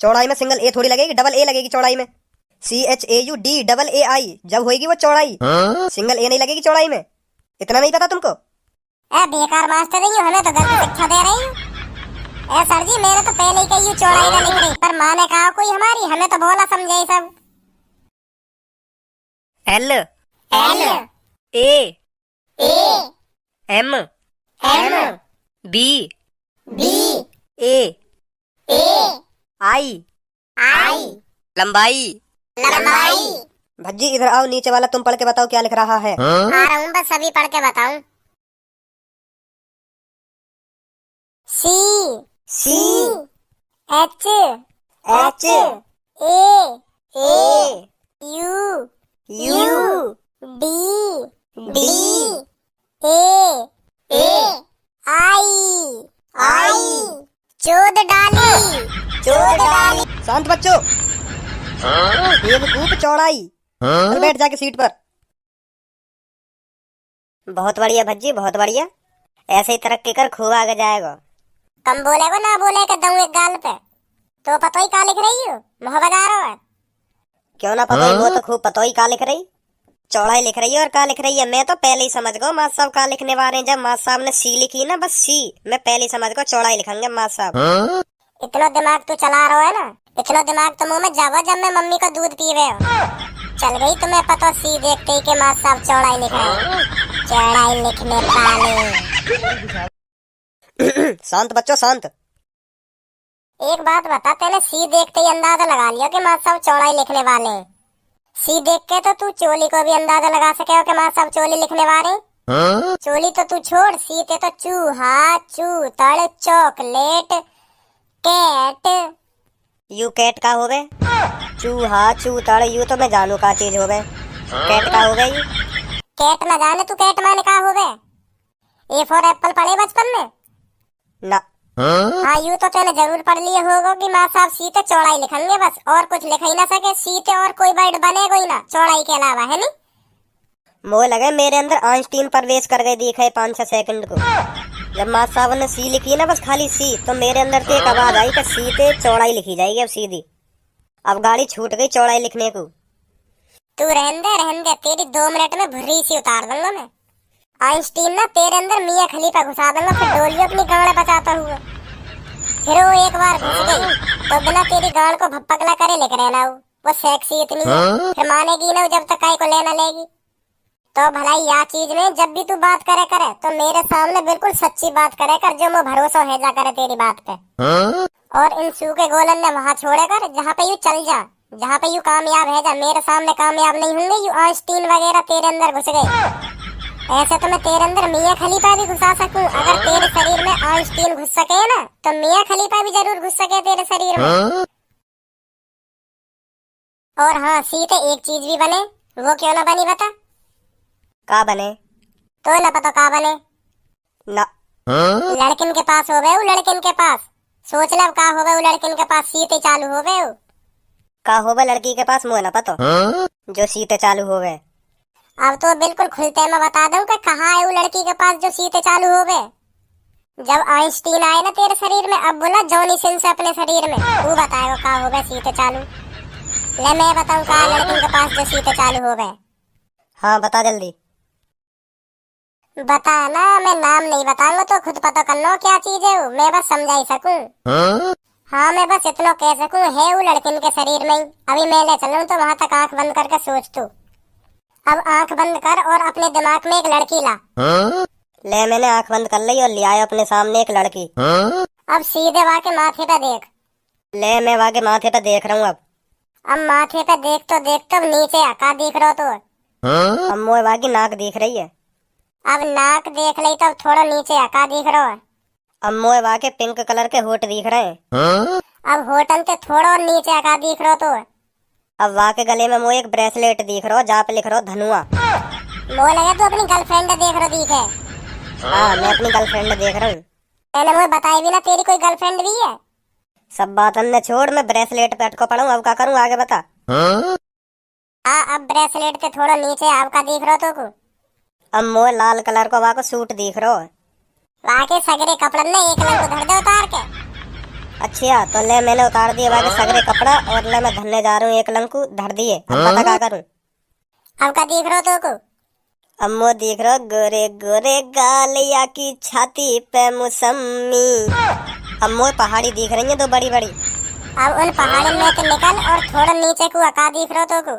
चौड़ाई में सिंगल ए थोड़ी लगेगी, डबल ए लगेगी चौड़ाई में। CHAUD जब होगी वो चौड़ाई, सिंगल ए नहीं लगेगी चौड़ाई में। इतना नहीं पता तुमको? बेकार मास्टर रही हूँ, हमें तो गलत शिक्षा दे रही हूँ। सर जी मैंने तो पहले ही कही चौड़ाई ना लिख रही, पर माँ ने कहा कोई हमारी, हमें तो बोला समझे ही सब। L L A A M M B B A A I I लंबाई। लंबाई। भज्जी इधर आओ, नीचे वाला तुम पढ़ के बताओ क्या लिख रहा है। आ रहा हूँ, बस सभी पढ़ के बताऊं। C H H A U D A I चोद डाली। शांत बच्चों। बेवकूफ चौड़ाई। चल बैठ जाके सीट पर। बहुत बढ़िया भज्जी, बहुत बढ़िया। ऐसे ही तरक्की कर, खूब आगे जाएगा। कम बोले को ना बोले के दूं एक गाल पे। तो पतो ही का लिख रही हो, मुँह बजा रहा है। क्यों ना पतो ही, वो तो खूब पतो ही का लिख रही। चौड़ाई लिख रही है और का लिख रही है। मैं तो पहले ही समझ गो मास्टर साहब का लिखने वाले हैं। जब मास्टर साहब ने सी लिखी ना, बस सी, मैं पहले ही समझ गो चौड़ाई लिखेंगे मास्टर साहब। इतना दिमाग तू चला रहा है ना, इतना दिमाग तो मुंह में जावा जब मैं मम्मी का दूध पीवे हो। चल गई तुम्हें पता सी देखते ही के मास्टर साहब चौड़ाई लिख रहे हैं। चौड़ाई लिखने वाले। शांत बच्चों शांत। एक बात बता, तेने सी देखते ही अंदाजा लगा लिया कि मास्टर साहब चौड़ाई लिखने वाले हैं। सी देख के तो तू चोली को भी अंदाजा लगा सके हो कि मास्टर साहब चोली लिखने वाले। चोली तो तू छोड़, सी ते तो चूहा, चूतड़, चॉकलेट, कैट। यू कैट का हो गए? चूहा चूतड़ यू तो मैं जानू का चीज हो गए। कैट का हो गई? कैट न जाने तू कैट माने का हो गए। ए फॉर एप्पल पढ़े बचपन में ना। हाँ यू तो तूने जरूर पढ़ लिए होगा कि माँ साहब सीते चौड़ाई लिखेंगे बस, और कुछ लिख ही ना सके। सीते और कोई वर्ड बनेगा ही ना चौड़ाई के अलावा, है नी? मोह लगे मेरे अंदर आइंस्टीन प्रवेश कर गए दिखे 5-6 सेकंड को। जब मास्टर साहब ने सी लिखी ना, बस खाली सी, तो मेरे अंदर से एक आवाज आई कि सी ते चौड़ाई लिखी जाएगी अब सीधी। अब गाड़ी छूट गई चौड़ाई लिखने को। तू रहन दे, तेरी 2 मिनट में भुर्री सी उतार दूंगा मैं। आइंस्टीन ना तेरे अंदर मियां खलीफा घुसा दूंगा, फिर डोलियो अपनी गाड़ बचाता हुआ। फिर वो एक बार घुस गई तो बिना तेरी गाड़ को भपकला करे लिख रहना वो सेक्सी इतनी है, फिर मानेगी ना जब तक काय को लेना लेगी। तो भलाई या चीज में जब भी तू बात करे तो मेरे सामने बिल्कुल सच्ची बात करे कर, जो मैं भरोसा है जा करे तेरी बात पे। और इन सूखे गोलन ने वहाँ छोड़े कर जहाँ पे यू चल जा, जहाँ पे यू कामयाब है जा। मेरे सामने कामयाब नहीं होंगे यू आइंस्टीन वगैरह तेरे अंदर घुस गए। ऐसे तो मैं तेरे अंदर मियां खलीफा भी घुसा सकूं। अगर तेरे शरीर में आइंस्टीन घुस सके ना, तो मियां खलीफा भी जरूर घुस सके तेरे शरीर में। और हाँ सीते एक चीज भी बने, वो क्यों ना बनी बता? का बने? तो ना पता का बने ना। लड़किन के पास हो गए, लड़किन के पास सोच लब का हो गए, लड़किन के पास सीते चालू हो गए। का हो गए लड़की के पास? मुँह ना पतो जो सीते चालू हो गए। अब तो बिल्कुल खुलते मैं बता दूं कि कहाँ है वो लड़की के पास जो सीते चालू हो गए। जब आइंस्टीन आए ना तेरे शरीर में, अब बोला जॉनी सिंस अपने शरीर में, वो बताएगा का हो गए सीते चालू। ले मैं बताऊं का लड़की के पास जो सीते चालू हो गए। हाँ बता जल्दी। बता ना, मैं नाम नहीं बताऊंगा तो खुद पता कर लो क्या चीज है वो, मैं बस समझा ही सकूं। हाँ मैं बस इतना कह सकूं है वो लड़किन के शरीर में ही। अभी मैं ले चलूं तो वहाँ तक आंख बंद करके सोच तू। अब आंख बंद कर और अपने दिमाग में एक लड़की ला। ले मैंने आंख बंद कर ली और ले आया अपने सामने एक लड़की। अब सीधे वहाँ के माथे पे देख। ले मैं वहाँ के माथे पे देख रहा हूँ। अब माथे पे देख तो नीचे का दिख रहा तो? अब मोए वहाँ की नाक दिख रही है। अब नाक देख ली तब थोड़ा नीचे का दिख रहा है। अब मोए वहाँ के पिंक कलर के होठ दिख रहे हैं। अब होठन से थोड़ा और नीचे का दिख रहा तो? अब वहाँ के गले में मोए एक ब्रेसलेट दिख रहा, जहाँ पे लिख रहा धनुआ। मोए लगा तो अपनी गर्लफ्रेंड देख रहा दिखे। हाँ मैं अपनी गर्लफ्रेंड देख रहा हूँ। मैंने मुझे बताई भी ना तेरी कोई गर्लफ्रेंड भी है। सब बात हमने छोड़, मैं ब्रेसलेट पे अटको पड़ा हूँ। अब क्या करूँ आगे बता। हाँ अब ब्रेसलेट के थोड़ा नीचे आपका दिख रहा तो को? अब मोए लाल कलर को वहाँ को सूट दिख रहा है। वहाँ के सगरे कपड़न ने एक लंग धर दे उतार के। अच्छा तो ले मैंने उतार दिए बाकी सगरे कपड़ा और ले मैं धरने जा रहा हूँ एक लंकू धर दिए। अब पता क्या करूँ? अब का देख रहे हो तो को? अम्मो देख रहा गोरे गोरे गालिया की छाती पे मौसमी। अम्मो पहाड़ी दिख रही है दो बड़ी बड़ी। अब उन पहाड़ी में से निकल और थोड़ा नीचे को का देख रहे हो तो को?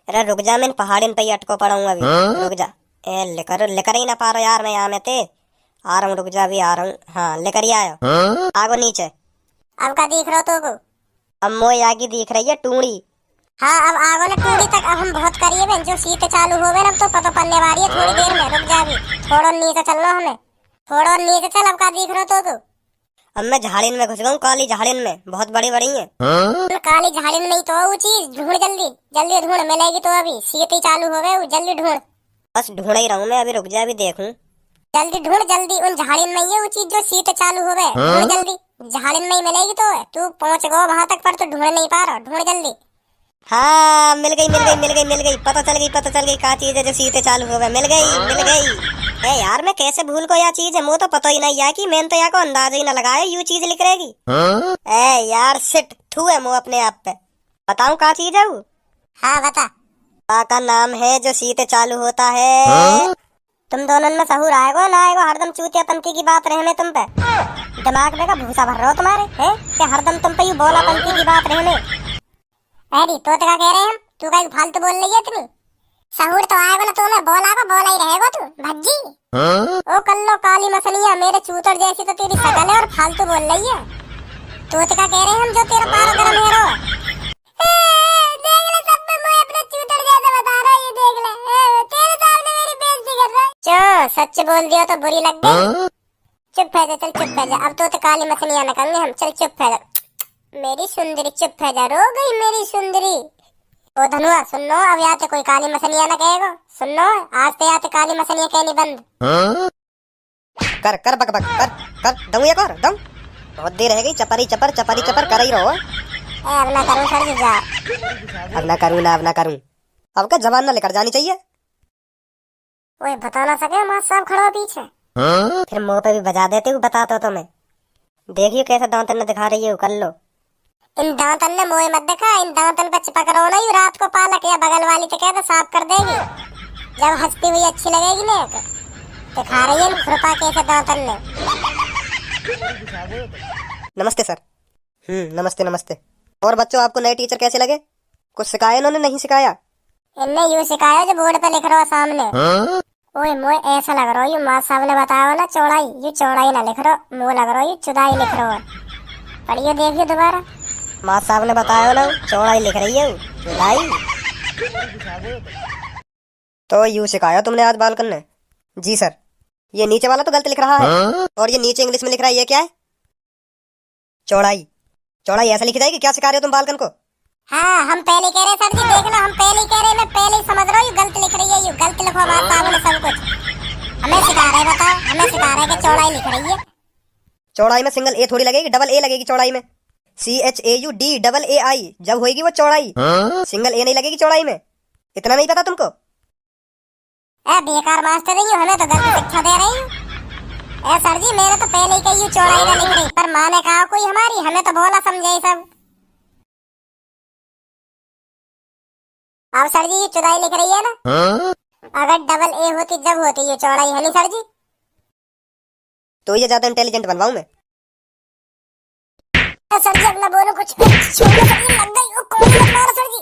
अरे रुक जा, मैं पहाड़ी पे ही अटको पड़ा हूँ अभी। रुक जा, ए लेकर ही ना पा रहा यार मैं यहाँ में ते। आ रहा हूँ, रुक जा, अभी आ रहा हूँ। हाँ लेकर ही आयो। आगो नीचे। अब का देख रहे हो तो को? अम्मो यहाँ की दिख रही है टूड़ी। हाँ अब आगो ना टूड़ी तक अब हम बहुत करिए बहन, जो सीट चालू हो गए अब तो पता पड़ने वाली है थोड़ी देर में। रुक जा अभी थोड़ा नीचे चलना हमें, थोड़ा नीचे चल। अब का देख रहे हो तो अब मैं झाड़िन में घुस गया हूँ, काली झाड़िन में, बहुत बड़ी बड़ी है। काली झाड़िन में ही तो वो चीज ढूंढ, जल्दी जल्दी ढूंढ, मिलेगी तो अभी सीट ही चालू हो गए, जल्दी ढूंढ। बस ढूंढ ही रहा हूँ मैं अभी, रुक जा अभी देखूं। जल्दी ढूंढ जल्दी, उन झाड़िन में ही है वो चीज जो सीट चालू हो गए। ढूंढ जल्दी, झाड़िन में ही मिलेगी तो तू पहुंच गो वहां तक पर तू ढूंढ नहीं पा रहा, ढूंढ जल्दी। हाँ मिल गई मिल गई मिल गई मिल गई, पता चल गई क्या चीज है जो सीटे चालू हो गए। मिल गई। ए यार मैं कैसे भूल को यह चीज है, मुझे तो पता ही नहीं है कि मैंने तो यहाँ को अंदाजा ही ना लगाया यू चीज लिख रहेगी। ए यार सिट थू है मुँह अपने आप पे। बताऊं क्या चीज है वो? हाँ बता। का नाम है जो सीटे चालू होता है। तुम दोनों में सहूर आएगो ना आएगो, हरदम चूतिया पंथी की बात रहने तुम पे। दिमाग में का भूसा भर रहा हो तुम्हारे है कि हरदम तुम पे यू बोला पंथी की बात रहने। अरे तो क्या कह रहे हैं हम? तू कहीं फालतू बोल रही है इतनी? सहूर तो आएगा ना तो मैं बोला ही रहेगा तू भज्जी। ओ कल्लो काली मसलिया मेरे चूतर जैसी तो तेरी शकल है और फालतू बोल रही है। तो क्या कह रहे हैं हम जो तेरा पारा गरम है रो? देख ले सब में मैं अपने चूतर जैसा बता रहा है, ये देख ले तेरे सामने मेरी बेइज्जती कर रहा है। चो सच बोल दिया तो बुरी लग गई। चुप है जा, चल चुप है जा, अब तो काली मसलिया न कहेंगे हम, चल चुप है जा मेरी सुंदरी, चुप है जा, रो गई मेरी सुंदरी। ओ धनुआ सुनो, अब यहाँ तो कोई काली मसलिया ना कहेगा, सुनो आज तो यहाँ तो काली मसलिया कहनी बंद। कर बक कर दऊं एक और दऊं, बहुत देर रह गई। चपरी चपर कर ही रहो। अब ना करूँ सर जी जा, अब ना करूँ। अब क्या जबान ना लेकर जानी चाहिए। ओए बता ना सके माँ साहब खड़ा हो पीछे। फिर मुंह पे भी बजा देते हूँ, बताता तो मैं। देखियो कैसे दांतन ने दिखा रही है, कर लो। इन दांतन ने मोए मत देखा, इन दांतन पे चिपक रहो ना, रात को पालक या बगल वाली तो कहते साफ कर देगी। जब हंसती हुई अच्छी लगेगी ना तो दिखा रही है इन खुरपा कैसे दांतन ने। नमस्ते सर। नमस्ते। और बच्चों आपको नए टीचर कैसे लगे? कुछ सिखाया इन्होंने, नहीं सिखाया? इनने यूँ सिखाया जो बोर्ड पे लिख रहा सामने। ओए मोए ऐसा लग रहा है यू माँ साहब ने बताया ना चौड़ाई, यू चौड़ाई ना लिख रहा, मुँह लग रहा है यू चुदाई लिख रहा। पढ़िए देखिए दोबारा। माँ साहब ने बताया ना चौड़ाई लिख रही है चुदाई। तो यू सिखाया तुमने आज बालकन ने? जी सर। ये नीचे वाला तो गलत लिख रहा है और ये नीचे इंग्लिश में लिख रहा है, ये क्या है? चौड़ाई ऐसा लिखी जाएगी? क्या सिखा रहे हो तुम बालकन को? हाँ हम पहले कह रहे सर जी, देख लो हम पहले कह रहे, मैं पहले ही समझ रहा हूँ गलत लिख रही है, यू गलत लिखो माँ साहब ने सब कुछ हमें सिखा रहे। बताओ हमें सिखा रहे कि चौड़ाई लिख रही है। चौड़ाई में सिंगल ए थोड़ी लगेगी, डबल ए लगेगी चौड़ाई में। CHAUDAAI जब होगी वो चौड़ाई, सिंगल ए नहीं लगेगी चौड़ाई में। इतना नहीं पता तुमको? बेकार मास्टर रही हो, हमें तो गलत शिक्षा दे रही हो। सर जी मेरे तो पहले ही कही चौड़ाई ना लिख रही, पर माँ ने कहा कोई हमारी, हमें तो बोला समझे सब। अब सर जी ये चौड़ाई लिख रही है ना? अगर डबल ए होती जब होती ये चौड़ाई, है नहीं सर जी? तो ये ज्यादा इंटेलिजेंट बनवाऊं मैं? सर जी अगला बोलो कुछ। लग गई वो कौन सी सर जी?